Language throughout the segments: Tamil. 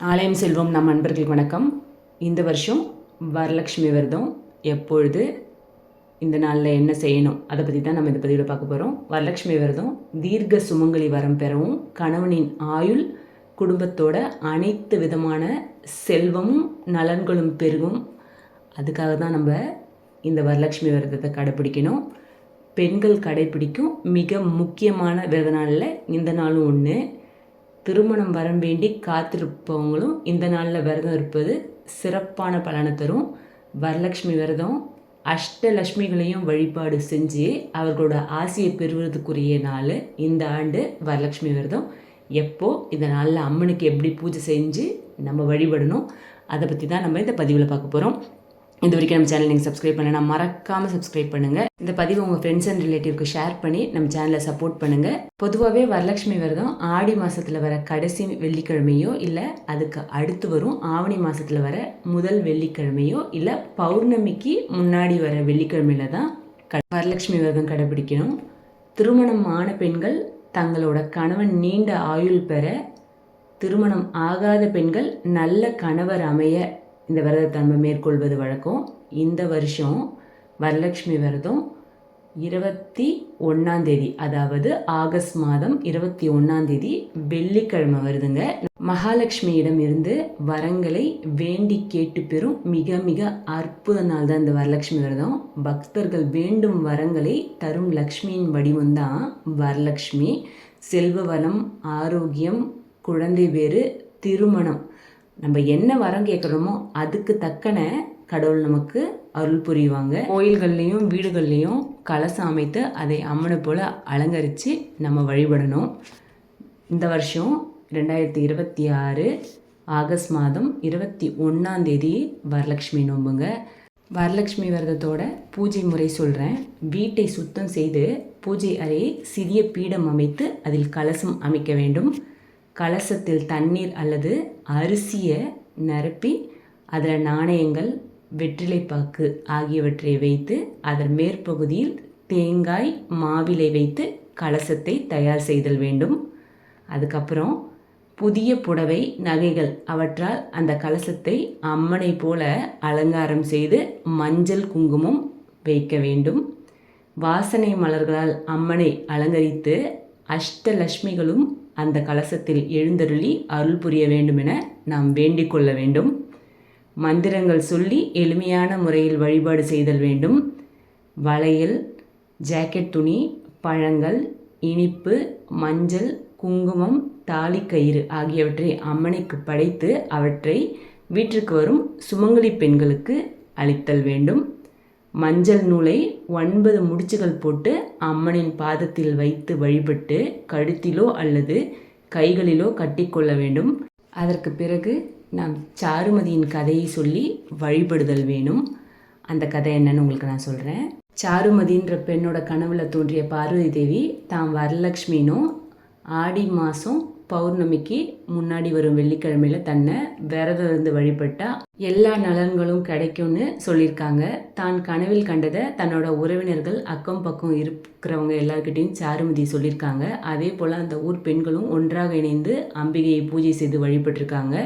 ஆலயம் செல்வம் நம் நண்பர்களுக்கு வணக்கம். இந்த வருஷம் வரலட்சுமி விரதம் எப்பொழுது, இந்த நாளில் என்ன செய்யணும், அதை பற்றி தான் நம்ம இந்த பதிவில் பார்க்க போகிறோம். வரலட்சுமி விரதம் தீர்க்க சுமங்கலி வரம் பெறவும், கணவனின் ஆயுள், குடும்பத்தோட அனைத்து விதமான செல்வமும் நலன்களும் பெருகும். அதுக்காக தான் நம்ம இந்த வரலட்சுமி விரதத்தை கடைப்பிடிக்கணும். பெண்கள் கடைப்பிடிக்கும் மிக முக்கியமான விரத நாளில் இந்த நாளும் ஒன்று. திருமணம் வரம் வேண்டி காத்திருப்பவங்களும் இந்த நாளில் விரதம் இருப்பது சிறப்பான பலனை தரும். வரலட்சுமி விரதம் அஷ்டலட்சுமிகளையும் வழிபாடு செஞ்சு அவர்களோட ஆசையை பெறுவதற்குரிய நாள் இந்த ஆண்டு வரலட்சுமி விரதம். இந்த நாளில் அம்மனுக்கு எப்படி பூஜை செஞ்சு நம்ம வழிபடணும், அதை பற்றி தான் நம்ம இந்த பதிவில் பார்க்க போகிறோம். இது வரைக்கும் நம்ம சேனல் நீங்கள் சப்ஸ்கிரைப் பண்ணலாம், மறக்காமல் சப்ஸ்கிரைப் பண்ணுங்கள். இந்த பதிவு உங்கள் ஃப்ரெண்ட்ஸ் அண்ட் ரிலேட்டிவ்க்கு ஷேர் பண்ணி நம்ம சேனலை சப்போர்ட் பண்ணுங்கள். பொதுவாகவே வரலட்சுமி விரதம் ஆடி மாதத்தில் வர கடைசி வெள்ளிக்கிழமையோ இல்லை அதுக்கு அடுத்து வரும் ஆவணி மாதத்தில் வர முதல் வெள்ளிக்கிழமையோ இல்லை பௌர்ணமிக்கு முன்னாடி வர வெள்ளிக்கிழமையில தான் வரலட்சுமி விரதம் கடைபிடிக்கணும். திருமணம் ஆன பெண்கள் தங்களோட கணவன் நீண்ட ஆயுள் பெற, திருமணம் ஆகாத பெண்கள் நல்ல கணவர் அமைய இந்த விரதத்தை நம்ம மேற்கொள்வது வழக்கம். இந்த வருஷம் வரலட்சுமி விரதம் 21 அதாவது ஆகஸ்ட் மாதம் 21 வெள்ளிக்கிழமை வருதுங்க. மகாலட்சுமியிடம் இருந்து வரங்களை வேண்டி கேட்டு பெறும் மிக மிக அற்புத நாள் தான் இந்த வரலட்சுமி விரதம். பக்தர்கள் வேண்டும் வரங்களை தரும் லக்ஷ்மியின் வடிவம்தான் வரலட்சுமி. செல்வ வளம், ஆரோக்கியம், குழந்தை பேறு, திருமணம், நம்ம என்ன வரம் கேட்குறோமோ அதுக்கு தக்கன கடவுள் நமக்கு அருள் புரிவாங்க. கோயில்கள்லேயும் வீடுகள்லேயும் கலசம் அமைத்து அதை அம்மனை போல் அலங்கரித்து நம்ம வழிபடணும். இந்த வருஷம் 2026 ஆகஸ்ட் மாதம் 21 வரலட்சுமி நோம்புங்க. வரலட்சுமி விரதத்தோட பூஜை முறை சொல்கிறேன். வீட்டை சுத்தம் செய்து பூஜை அறையை சிறிய பீடம் அமைத்து அதில் கலசம் அமைக்க வேண்டும். கலசத்தில் தண்ணீர் அல்லது அரிசியை நிரப்பி அதில் நாணயங்கள், வெற்றிலைப்பாக்கு ஆகியவற்றை வைத்து அதன் மேற்பகுதியில் தேங்காய், மாவிலை வைத்து கலசத்தை தயார் செய்தல் வேண்டும். அதுக்கப்புறம் புதிய புடவை, நகைகள் அவற்றால் அந்த கலசத்தை அம்மனை போல அலங்காரம் செய்து மஞ்சள் குங்குமம் வைக்க வேண்டும். வாசனை மலர்களால் அம்மனை அலங்கரித்து அஷ்டலட்சுமிகளும் அந்த கலசத்தில் எழுந்தருளி அருள் புரிய வேண்டும் என நாம் வேண்டிக் கொள்ள வேண்டும். மந்திரங்கள் சொல்லி எளிமையான முறையில் வழிபாடு செய்தல் வேண்டும். வளையல், ஜாக்கெட் துணி, பழங்கள், இனிப்பு, மஞ்சள், குங்குமம், தாலிக்கயிறு ஆகியவற்றை அம்மனுக்கு படைத்து அவற்றை வீட்டிற்கு வரும் சுமங்கலி பெண்களுக்கு அளித்தல் வேண்டும். மஞ்சள் நூலை 9 முடிச்சுகள் போட்டு அம்மனின் பாதத்தில் வைத்து வழிபட்டு கழுத்திலோ அல்லது கைகளிலோ கட்டிக்கொள்ள வேண்டும். அதற்கு பிறகு நாம் சாருமதியின் கதையை சொல்லி வழிபடுதல் வேணும். அந்த கதை என்னன்னு உங்களுக்கு நான் சொல்கிறேன். சாருமதின்ற பெண்ணோட கனவுல தோன்றிய பார்வதி தேவி தாம் வரலட்சுமினும் ஆடி மாதம் பௌர்ணமிக்கு முன்னாடி வரும் வெள்ளிக்கிழமையில் தன்னை விரதம் இருந்து வழிபட்டா எல்லா நலன்களும் கிடைக்கும்னு சொல்லியிருக்காங்க. தான் கனவில் கண்டதை தன்னோட உறவினர்கள், அக்கம் பக்கம் இருக்கிறவங்க எல்லார்கிட்டையும் சாருமதி சொல்லியிருக்காங்க. அதே போல் அந்த ஊர் பெண்களும் ஒன்றாக இணைந்து அம்பிகையை பூஜை செய்து வழிபட்டிருக்காங்க.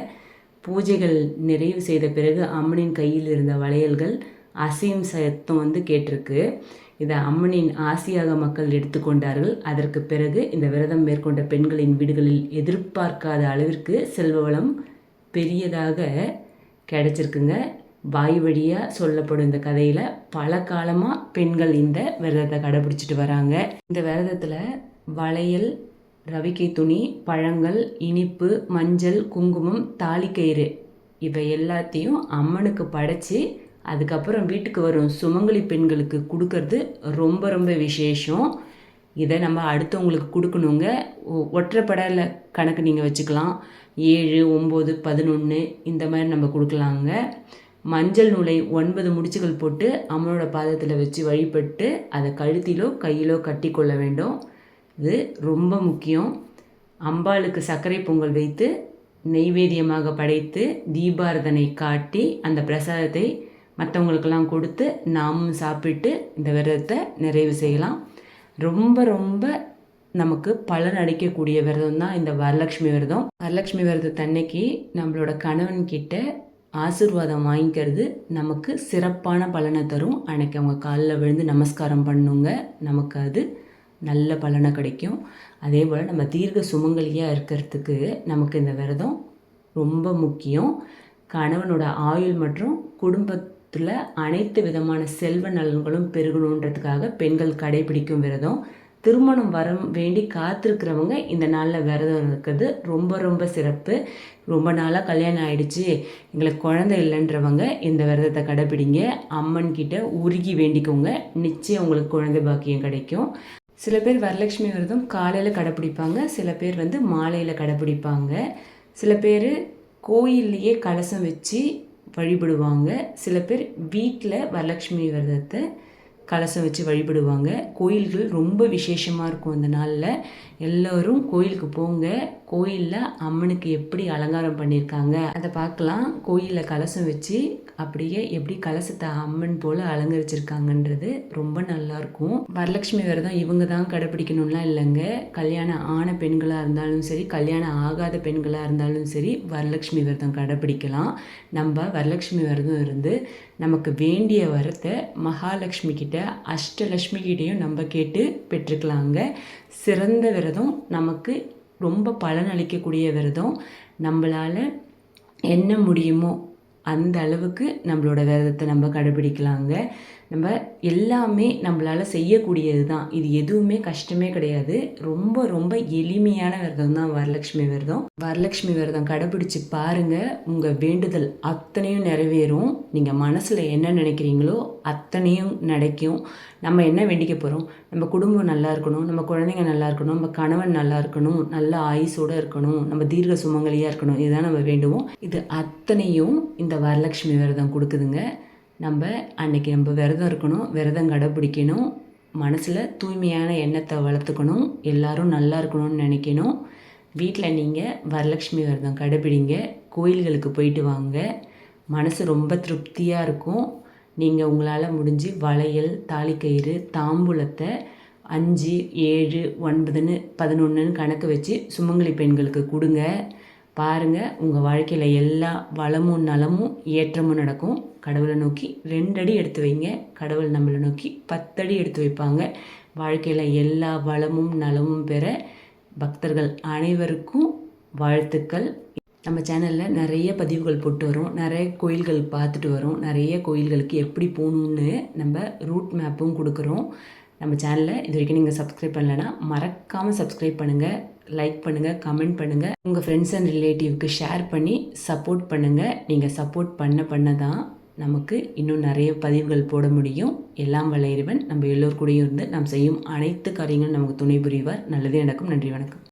பூஜைகள் நிறைவு செய்த பிறகு அம்மனின் கையில் இருந்த வளையல்கள் அசையும் சத்தம் கேட்டிருக்கு. இதை அம்மனின் ஆசியாக மக்கள் எடுத்துக்கொண்டார்கள். அதற்கு பிறகு இந்த விரதம் மேற்கொண்ட பெண்களின் வீடுகளில் எதிர்பார்க்காத அளவிற்கு செல்வ வளம் பெரியதாக கிடைச்சிருக்குங்க. வாய் வழியாக சொல்லப்படும் இந்த கதையில் பல காலமாக பெண்கள் இந்த விரதத்தை கடைபிடிச்சிட்டு வராங்க. இந்த விரதத்தில் வளையல், ரவிக்கை துணி, பழங்கள், இனிப்பு, மஞ்சள், குங்குமம், தாலிக்கயிறு இவை எல்லாத்தையும் அம்மனுக்கு படைச்சி அதுக்கப்புறம் வீட்டுக்கு வரும் சுமங்கலி பெண்களுக்கு கொடுக்கறது ரொம்ப ரொம்ப விசேஷம். இதை நம்ம அடுத்தவங்களுக்கு கொடுக்கணுங்க. ஒற்றைப்படையில் கணக்கு நீங்கள் வச்சுக்கலாம். 7, 9, 11 இந்த மாதிரி நம்ம கொடுக்கலாங்க. மஞ்சள் நூலை 9 முடிச்சுகள் போட்டு அம்மனோட பாதத்தில் வச்சு வழிபட்டு அதை கழுத்திலோ கையிலோ கட்டி கொள்ள வேண்டும். இது ரொம்ப முக்கியம். அம்பாளுக்கு சர்க்கரை பொங்கல் வைத்து நெய்வேத்தியமாக படைத்து தீபாரதனை காட்டி அந்த பிரசாதத்தை மற்றவங்களுக்கெல்லாம் கொடுத்து நாமும் சாப்பிட்டு இந்த விரதத்தை நிறைவு செய்யலாம். ரொம்ப ரொம்ப நமக்கு பலன் அளிக்கக்கூடிய விரதம் தான் இந்த வரலட்சுமி விரதம். வரலட்சுமி விரதத்தன்னைக்கு நம்மளோட கணவன்கிட்ட ஆசீர்வாதம் வாங்கிக்கிறது நமக்கு சிறப்பான பலனை தரும். அன்னைக்கு அவங்க காலில் விழுந்து நமஸ்காரம் பண்ணுங்க, நமக்கு அது நல்ல பலனை கிடைக்கும். அதே போல் நம்ம தீர்க்க சுமங்கலியாக இருக்கிறதுக்கு நமக்கு இந்த விரதம் ரொம்ப முக்கியம். கணவனோட ஆயுள் மற்றும் குடும்பத்தில் அனைத்து விதமான செல்வ நலன்களும் பெருகணுன்றதுக்காக பெண்கள் கடைபிடிக்கும் விரதம். திருமணம் வேண்டி காத்திருக்கிறவங்க இந்த நாளில் விரதம் இருக்கிறது ரொம்ப ரொம்ப சிறப்பு. ரொம்ப நாளாக கல்யாணம் ஆகிடுச்சு, எங்களுக்கு குழந்தை இல்லைன்றவங்க இந்த விரதத்தை கடைப்பிடிங்க. அம்மன்கிட்ட உருகி வேண்டிக்கோங்க, நிச்சயம் உங்களுக்கு குழந்தை பாக்கியம் கிடைக்கும். சில பேர் வரலட்சுமி விரதம் காலையில் கடைப்பிடிப்பாங்க, சில பேர் மாலையில் கடைப்பிடிப்பாங்க. சில பேர் கோயில்லையே கலசம் வச்சு வழிபடுவாங்க. சில பேர் வீட்டில் வரலட்சுமி விரதத்தை கலசம் வச்சு வழிபடுவாங்க. கோயில்கள் ரொம்ப விசேஷமாக இருக்கும் அந்த நாளில். எல்லோரும் கோயிலுக்கு போங்க. கோயிலில் அம்மனுக்கு எப்படி அலங்காரம் பண்ணியிருக்காங்க அதை பார்க்கலாம். கோயிலில் கலசம் வச்சு அப்படியே எப்படி கலசத்தை அம்மன் போல் அலங்கரிச்சிருக்காங்கன்றது ரொம்ப நல்லாயிருக்கும். வரலட்சுமி விரதம் இவங்க தான் கடைப்பிடிக்கணும்லாம் இல்லைங்க. கல்யாணம் ஆன பெண்களாக இருந்தாலும் சரி, கல்யாணம் ஆகாத பெண்களாக இருந்தாலும் சரி, வரலட்சுமி விரதம் கடைப்பிடிக்கலாம். நம்ம வரலட்சுமி விரதம் இருந்து நமக்கு வேண்டிய வரத்தை மகாலட்சுமி கிட்ட, அஷ்டலட்சுமி கிட்டையும் நம்ம கேட்டு பெற்றுக்கலாங்க. சிறந்த விரதம், நமக்கு ரொம்ப பலன் அளிக்கக்கூடிய விரதம். நம்மளால் என்ன முடியுமோ அந்த அளவுக்கு நம்மளோட விரதத்தை நம்ம கடைபிடிக்கலாங்க. நம்ம எல்லாமே நம்மளால் செய்யக்கூடியது தான். இது எதுவுமே கஷ்டமே கிடையாது. ரொம்ப ரொம்ப எளிமையான விரதம் தான் வரலட்சுமி விரதம். வரலட்சுமி விரதம் கடைபிடிச்சு பாருங்கள், உங்கள் வேண்டுதல் அத்தனையும் நிறைவேறும். நீங்கள் மனசில் என்ன நினைக்கிறீங்களோ அத்தனையும் நடக்கும். நம்ம என்ன வேண்டிக்க போகிறோம்? நம்ம குடும்பம் நல்லா இருக்கணும், நம்ம குழந்தைங்க நல்லா இருக்கணும், நம்ம கணவன் நல்லா இருக்கணும், நல்ல ஆயுசோடு இருக்கணும், நம்ம தீர்க்க சுமங்கலியாக இருக்கணும், இதுதான் நம்ம வேண்டுவோம். இது அத்தனையும் இந்த வரலட்சுமி விரதம் கொடுக்குதுங்க. நம்ம அன்னைக்கு நம்ம விரதம் இருக்கணும், விரதம் கடைப்பிடிக்கணும், மனசில் தூய்மையான எண்ணத்தை வளர்த்துக்கணும், எல்லோரும் நல்லா இருக்கணும்னு நினைக்கணும். வீட்டில் நீங்கள் வரலட்சுமி விரதம் கடைப்பிடிங்க, கோயில்களுக்கு போயிட்டு வாங்க, மனசு ரொம்ப திருப்தியாக இருக்கும். நீங்கள் உங்களால் முடிஞ்சு வளையல், தாலிக்கயிறு, தாம்பூலத்தை 5, 7, 9, 11 கணக்கு வச்சு சுமங்கலி பெண்களுக்கு கொடுங்க. பாருங்கள், உங்கள் வாழ்க்கையில் எல்லா வளமும் நலமும் ஏற்றமும் நடக்கும். கடவுளை நோக்கி 2 அடி எடுத்து வைங்க, கடவுள் நம்மளை நோக்கி 10 அடி எடுத்து வைப்பாங்க. வாழ்க்கையில் எல்லா வளமும் நலமும் பெற பக்தர்கள் அனைவருக்கும் வாழ்த்துக்கள். நம்ம சேனலில் நிறைய பதிவுகள் போட்டு வரோம், நிறைய கோயில்கள் பார்த்துட்டு வரோம், நிறைய கோயில்களுக்கு எப்படி போகணுன்னு நம்ம ரூட் மேப்பும் கொடுக்குறோம். நம்ம சேனலை இது வரைக்கும் நீங்கள் சப்ஸ்கிரைப் பண்ணலைன்னா மறக்காமல் சப்ஸ்கிரைப் பண்ணுங்கள், லைக் பண்ணுங்கள், கமெண்ட் பண்ணுங்கள், உங்கள் ஃப்ரெண்ட்ஸ் அண்ட் ரிலேட்டிவ்க்கு ஷேர் பண்ணி சப்போர்ட் பண்ணுங்கள். நீங்கள் சப்போர்ட் பண்ண தான் நமக்கு இன்னும் நிறைய பதிவுகள் போட முடியும். எல்லாம் வல்ல இறைவன் நம்ம எல்லோர் கூடயும் இருந்து நாம் செய்யும் அனைத்து காரியங்களும் நமக்கு துணை புரிவார். நல்லதே நடக்கும். நன்றி, வணக்கம்.